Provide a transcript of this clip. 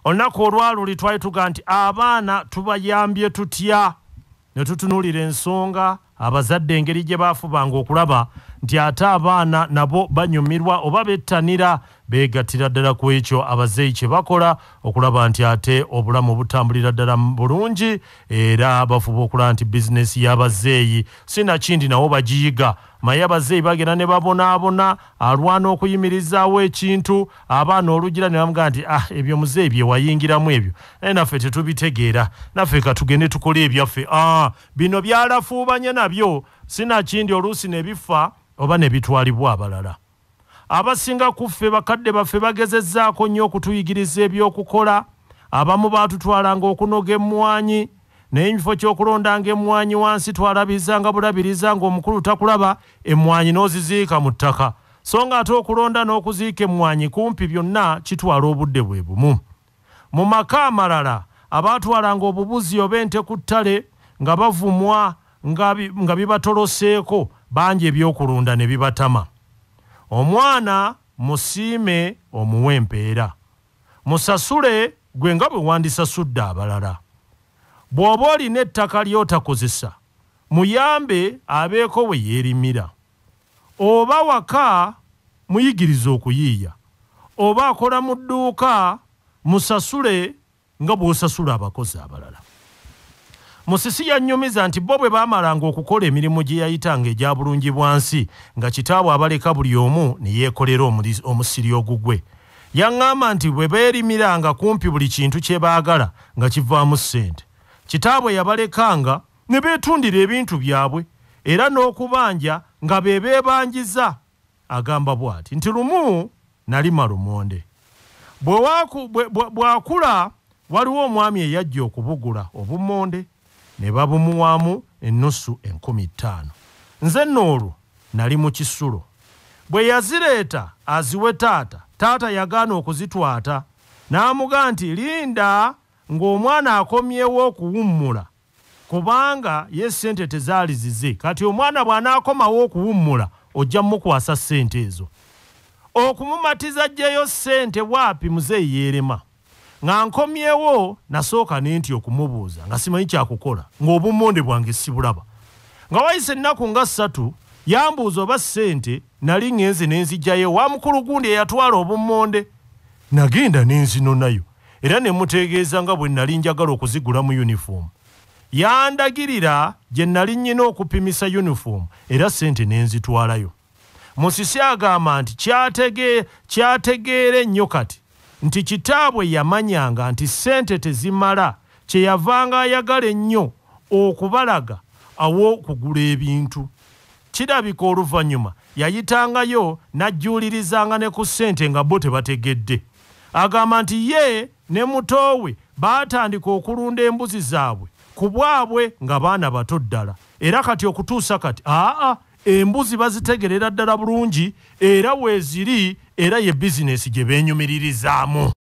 Olunaku olwaluli twali tuga nti abaana tubayambye tutya ne tutunuulira ensonga abazadde engeri gye baafubanga okulaba nti ate abaana nabo banyumirwa oba bettanira beegattira ddala ku ekyo abazeeyi kye bakola okulaba nti ate obulamu butambulira ddala bulungi era bafuba okulaba nti bizinesi y'abazeeyi sinakindi nawo bagiyiga maye abazeeyi bagenda ne babonaabona alwana okuyimirizaawo ekintu abaana olugira ne bamugamba nti ebyo muzeeyi bye wayingiramu ebyo naye naffe tetubitegeera naffe katugende tukole ebyaffe bino byalafuubanye nabyo sinakindi oluusi ne bifa oba ne bitwalibwa abalala abasinga kuffe bakadde baffe bagezezzaako nnyo okutuyigiriza ebyokukola abamu baatutwalanga okunoga emmwanyi naye ekifo ky'okulondanga emmwanyi wansi twalabizanga bulabiriza ng'omukulu takulaba emmwanyi n'oziziika mu ttaka so nga ate okulonda n'okuziika emmwanyi kumpi byonna kitwala obudde bwe bumu mu maka amalala abaatwalanga obubuzi oba ente ku ttale nga bavumwa nga bibatoloseeko bangi ebyokulunda ne bibatama omwana musiime omuwe empeera musasule gwe nga bwe wandisasudde abalala bw'oba olina ettaka ly'otakozesa muyambe abeeko we yeerimira oba waka muyigirize okuyiiya oba akola mu dduuka musasule nga bw'osasula abakozi abalala Musisi yannyumiza nti bo bwe baamalanga okukola emirimu gye yayitanga egya bulungi bwansi nga kitaabwe abaleka buli omu ne yeekolera omusiri ogugwe yaŋŋamba nti bwe beerimiranga kumpi buli kintu kye baagala nga kivaamu ssente kitaabwe yabalekanga ne beetundira ebintu byabwe era n'okubanja nga be beebanjiza agamba bw'ati nti lumu nalima lumonde bw'akula waliwo omwami eyajja okubugula obumonde ne babumuwamu ennusu 15,000 nze nno olwo nali mu kisulo bwe yazireeta aziwe taata yagaana okuzitwata n'amugaa nti linda ng'omwana akomyewo okuwummula kubanga ye ssente tezaali zize kati omwana bw'anaakomawo okuwummula ojja mukwasa ssente ezo okumumatiza ajjayo ssente waapi muzeeyi yeerema nga nkomyewo nasooka nenti okumubuuza nga simanyi kyakukola ng'obumonde bwange sibulaba nga wayise ennaku nga 3 yambuuza oba ssente nali ŋŋenze ne nzijjayo wa mukulu gundi eyatwala obumonde nagenda n'enzinonayo era ne mutegeeza nga bwe nali njagala okuzigula mu yunifoomu yandagirira gye nali nnyina okupimisa yunifoomu era ssente ne nzitwalayo Musisi agamba nti kyategeera ennyo kati nti kitaabwe yamanyanga nti ssente tezimala kye yavanga ayagala ennyo okubalaga awo okugula ebintu kirabika oluvannyuma yayitangayo n'ajjuulirizanga ne ku ssente nga bo tebategedde agamba nti ye ne muto we baatandika okulunda embuzi zaabwe ku bwabwe nga baana bato ddala era kati okutuusa kati embuzi bazitegerera ddala bulungi era weeziri era ye bizinesi gye beenyumiririzaamu